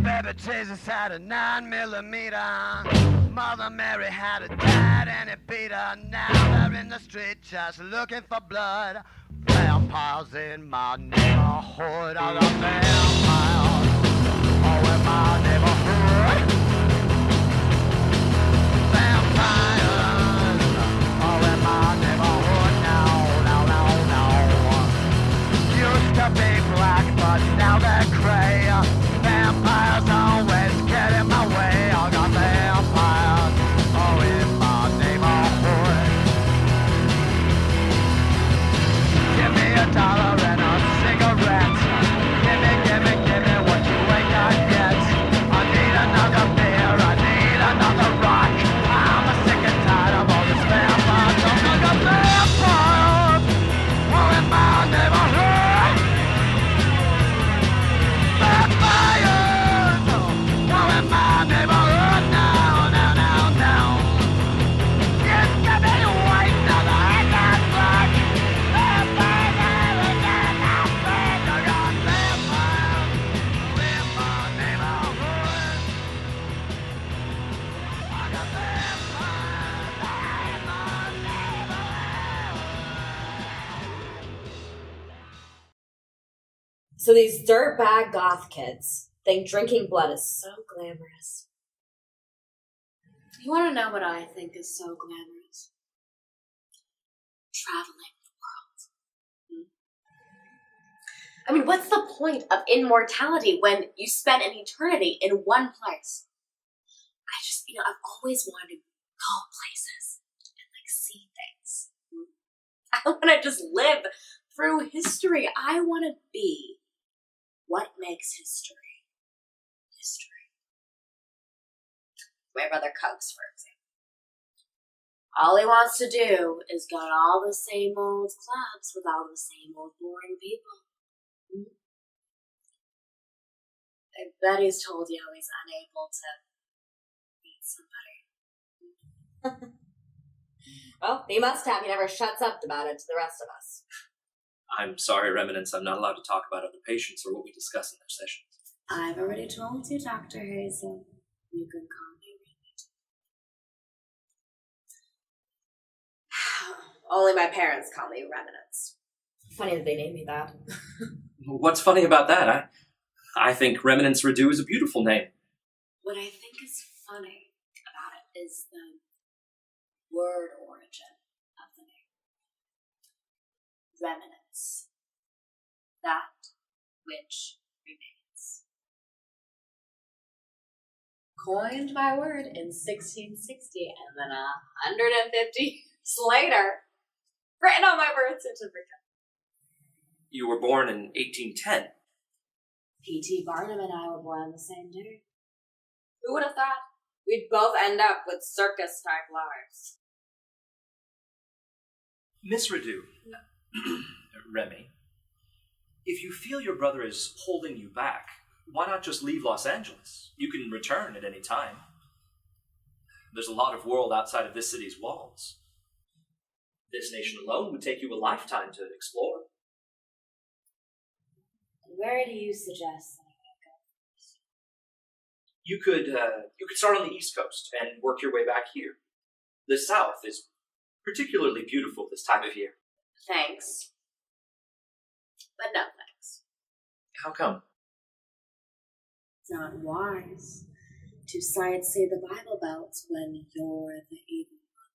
Baby Jesus had a 9mm. Mother Mary had a dad and he beat her. Now they're in the street just looking for blood. Vampires in my neighborhood. I got vampires all in my neighborhood. Vampires all in my neighborhood now. Used to be black, but now they're gray. Vampires always get in my way. I got vampires all in my neighborhood. Give me $1 and a cigarette. Give me what you ain't got yet. I need another beer, I need another rock. I'm sick and tired of all this vampire talk. I got vampires all in my neighborhood. Vampires all in my neighborhood now. Just give me white, another I got black. Vampires all in my neighborhood. I got vampires in my neighborhood. I got vampires in my neighborhood. So these dirtbag goth kids think drinking blood is so glamorous. You want to know what I think is so glamorous? Traveling the world. I mean, what's the point of immortality when you spend an eternity in one place? I've always wanted to go places and see things. I want to just live through history. I want to be what makes history history. My brother Cubs, for example. All he wants to do is go to all the same old clubs with all the same old boring people. I bet he's told you how he's unable to meet somebody. Well, he must have. He never shuts up about it to the rest of us. I'm sorry, Remnants, I'm not allowed to talk about other patients or what we discuss in their sessions. I've already told you, Dr. Hazel. You can call me Remnant. Only my parents call me Remnants. Funny that they named me that. What's funny about that? I think Remnants Redo is a beautiful name. What I think is funny about it is the word origin of the name. Remnants. That which remains. Coined by word in 1660, and then 150 years later, written on my birth certificate. You were born in 1810. P.T. Barnum and I were born on the same day. Who would have thought? We'd both end up with circus-type lives. Miss Redo, Remy, if you feel your brother is holding you back, why not just leave Los Angeles? You can return at any time. There's a lot of world outside of this city's walls. This nation alone would take you a lifetime to explore. Where do you suggest that I go? You could start on the East Coast and work your way back here. The South is particularly beautiful this time of year. Thanks. But no thanks. How come? It's not wise to sightsee the Bible Belt when you're the evil one.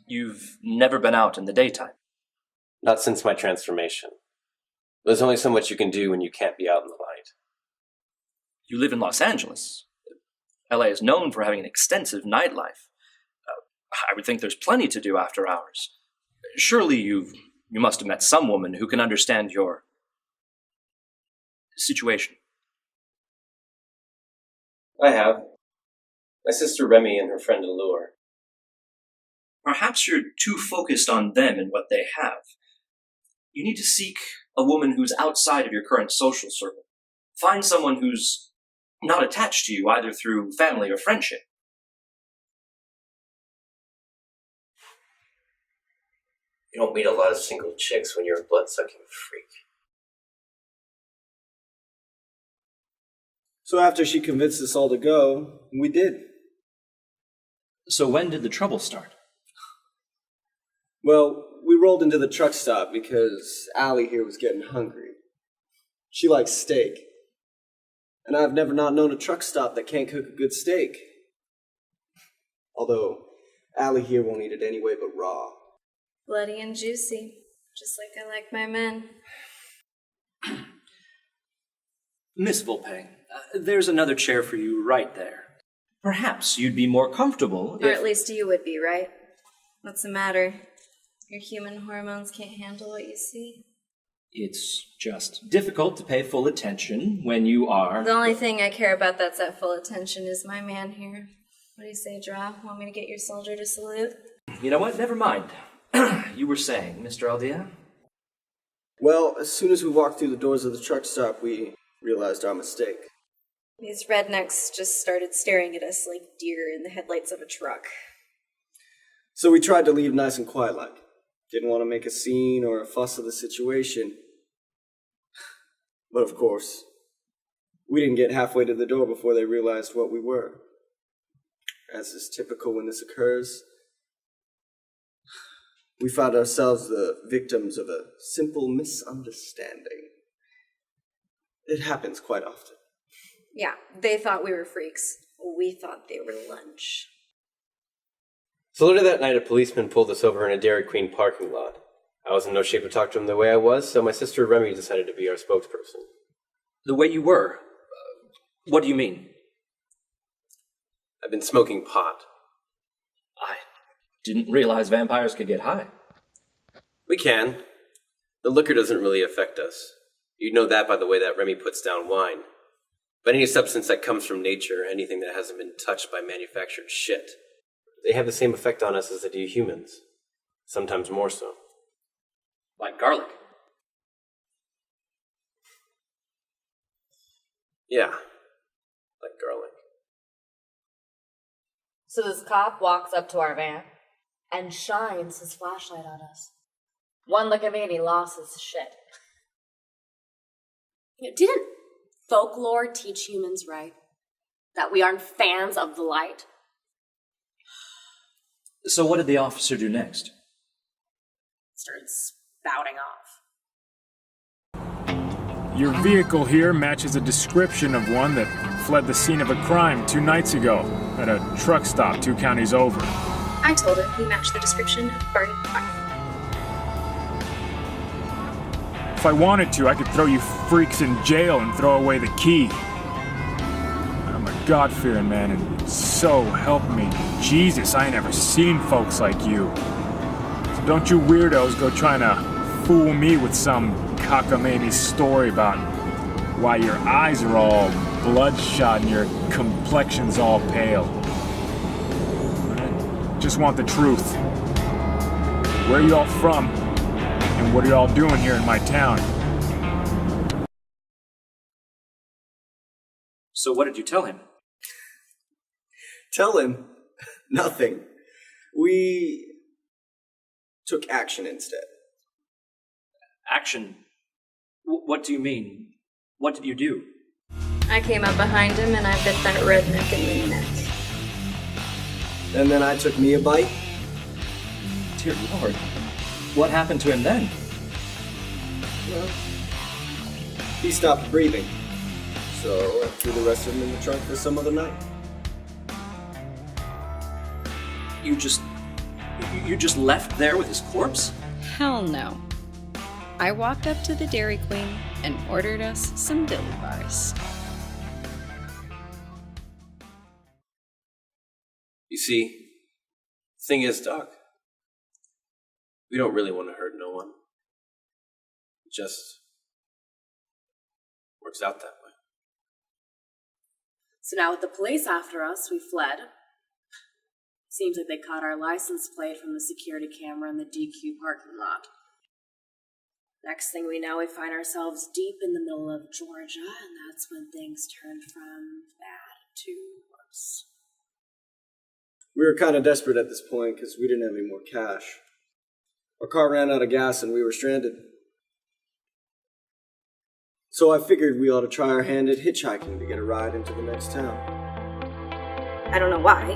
You've never been out in the daytime? Not since my transformation. There's only so much you can do when you can't be out in the light. You live in Los Angeles. LA is known for having an extensive nightlife. I would think there's plenty to do after hours. Surely you must have met some woman who can understand your situation. I have. My sister Remy and her friend Allure. Perhaps you're too focused on them and what they have. You need to seek a woman who's outside of your current social circle. Find someone who's not attached to you either through family or friendship. You don't meet a lot of single chicks when you're a blood-sucking freak. So after she convinced us all to go, we did. So when did the trouble start? Well, we rolled into the truck stop because Allie here was getting hungry. She likes steak. And I've never not known a truck stop that can't cook a good steak. Although, Allie here won't eat it anyway but raw. Bloody and juicy, just like I like my men. Miss Volpe, there's another chair for you right there. Perhaps you'd be more comfortable Or if... at least you would be, right? What's the matter? Your human hormones can't handle what you see? It's just difficult to pay full attention when you are... The only thing I care about that's at full attention is my man here. What do you say, Draw? Want me to get your soldier to salute? You know what? Never mind. You were saying, Mr. Aldea? Well, as soon as we walked through the doors of the truck stop, we realized our mistake. These rednecks just started staring at us like deer in the headlights of a truck. So we tried to leave nice and quiet-like. Didn't want to make a scene or a fuss of the situation. But of course, we didn't get halfway to the door before they realized what we were. As is typical when this occurs, we found ourselves the victims of a simple misunderstanding. It happens quite often. Yeah, they thought we were freaks. We thought they were lunch. So later that night, a policeman pulled us over in a Dairy Queen parking lot. I was in no shape to talk to him the way I was, so my sister Remy decided to be our spokesperson. The way you were? What do you mean? I've been smoking pot. I didn't realize vampires could get high. We can. The liquor doesn't really affect us. You'd know that by the way that Remy puts down wine. But any substance that comes from nature, anything that hasn't been touched by manufactured shit, they have the same effect on us as they do humans. Sometimes more so. Like garlic. Yeah, like garlic. So this cop walks up to our van and shines his flashlight on us. One look at me and he lost his shit. Didn't folklore teach humans right? That we aren't fans of the light? So what did the officer do next? Started spouting off. Your vehicle here matches a description of one that fled the scene of a crime 2 nights ago at a truck stop 2 counties over. I told him he matched the description of Barney Fife. If I wanted to, I could throw you freaks in jail and throw away the key. I'm a God-fearing man, and so help me Jesus, I ain't never seen folks like you. So don't you weirdos go trying to fool me with some cockamamie story about why your eyes are all bloodshot and your complexion's all pale. I just want the truth. Where are you all from? And what are you all doing here in my town? So what did you tell him? Tell him nothing. We took action instead. Action? What do you mean? What did you do? I came up behind him and I bit that redneck in the neck. And then I took me a bite. Dear Lord, what happened to him then? Well, he stopped breathing. So I threw the rest of him in the trunk for some other night. You just left there with his corpse? Hell no. I walked up to the Dairy Queen and ordered us some dilly bars. You see, the thing is, Doc, we don't really want to hurt no one. It just works out that way. So now with the police after us, we fled. Seems like they caught our license plate from the security camera in the DQ parking lot. Next thing we know, we find ourselves deep in the middle of Georgia, and that's when things turned from bad to worse. We were kind of desperate at this point because we didn't have any more cash. Our car ran out of gas and we were stranded. So I figured we ought to try our hand at hitchhiking to get a ride into the next town. I don't know why.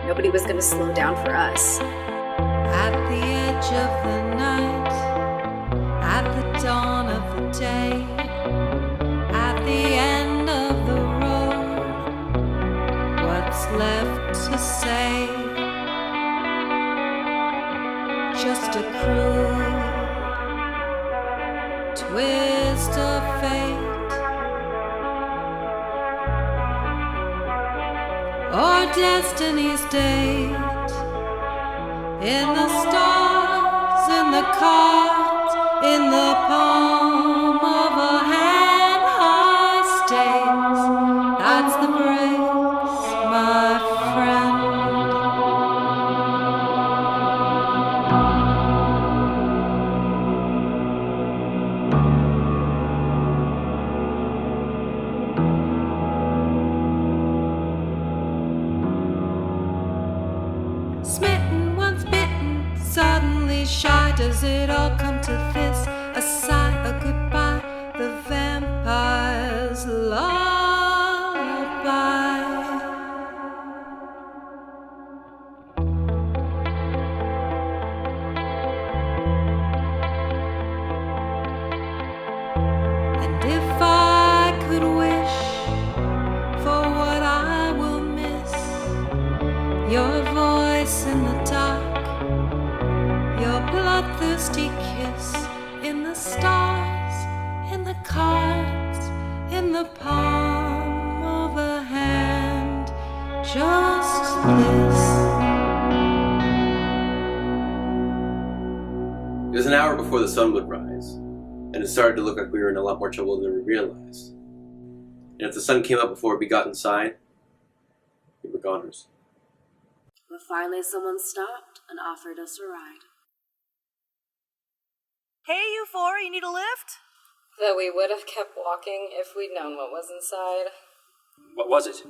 Nobody was gonna slow down for us. At the edge of the night, at the dawn of the day, at the end of the road, what's left to say? Just a cruel twist of fate, or destiny's date. In the stars, in the cards, in the palm of a hand, high stakes. That's the breaks, my friend. Smitten, once bitten, suddenly shy. Does it all come to this? A sigh, a goodbye, the vampire's lullaby. And if I could wish for what I will miss, your voice in the dark, your bloodthirsty kiss, in the stars, in the cards, in the palm of a hand, just this. It was an hour before the sun would rise, and it started to look like we were in a lot more trouble than we realized. And if the sun came up before we got inside, we were goners. But finally someone stopped and offered us a ride. Hey, you four, you need a lift? That we would have kept walking if we'd known what was inside. What was it?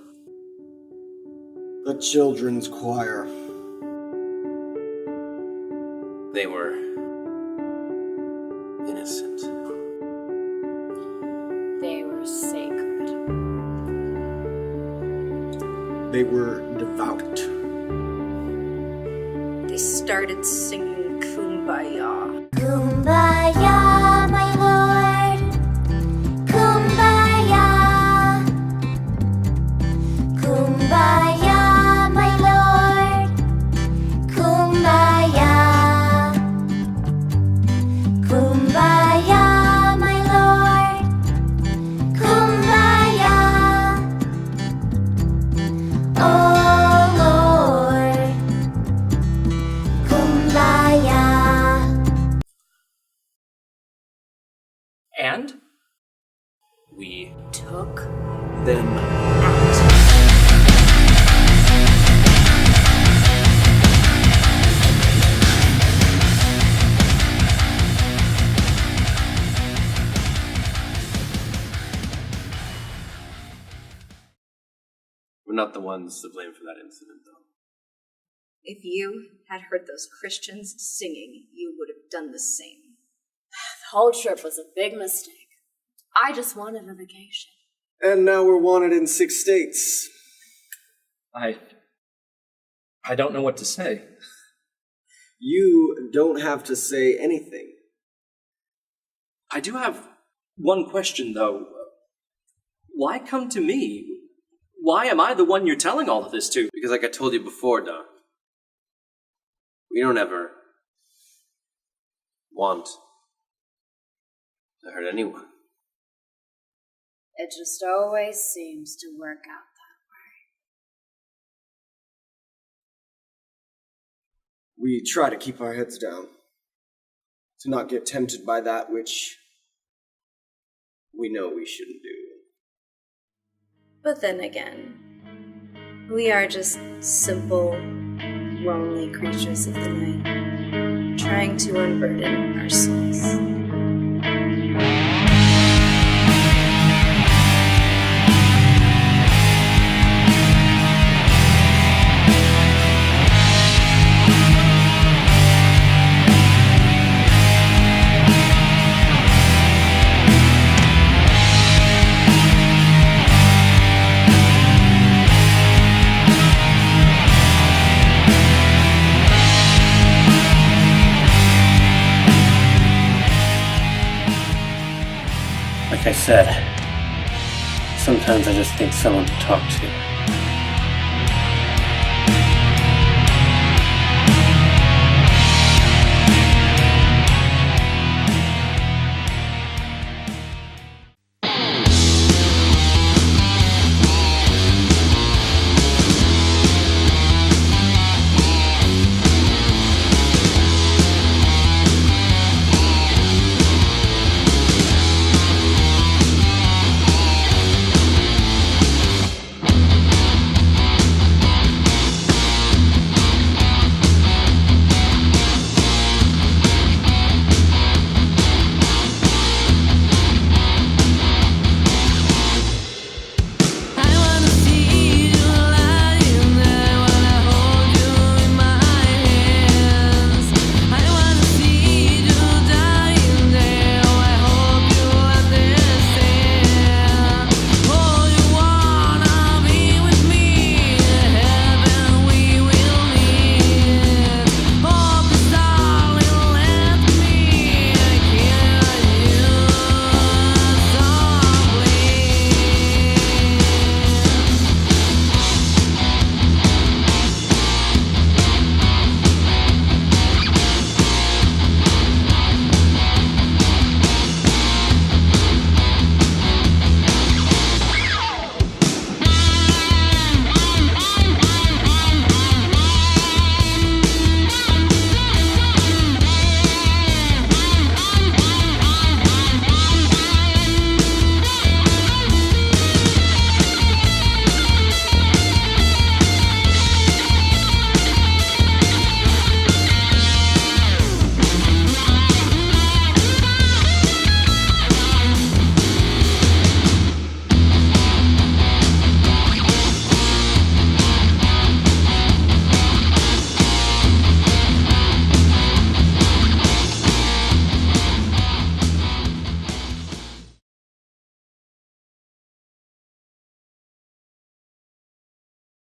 The children's choir. They were innocent. They were sacred. They were devout. They started singing Kumbaya. Kumbaya, my lord. Kumbaya. Kumbaya, my lord. Kumbaya. Kumbaya, my lord. Kumbaya. Oh Lord. Kumbaya. And we Took Them. We're not the ones to blame for that incident, though. If you had heard those Christians singing, you would have done the same. The whole trip was a big mistake. I just wanted a vacation. And now we're wanted in 6 states. I don't know what to say. You don't have to say anything. I do have one question, though. Why come to me? Why am I the one you're telling all of this to? Because like I told you before, Don, we don't ever want to hurt anyone. It just always seems to work out that way. We try to keep our heads down, to not get tempted by that which we know we shouldn't do. But then again, we are just simple, lonely creatures of the night, trying to unburden our souls. Like I said, sometimes I just need someone to talk to.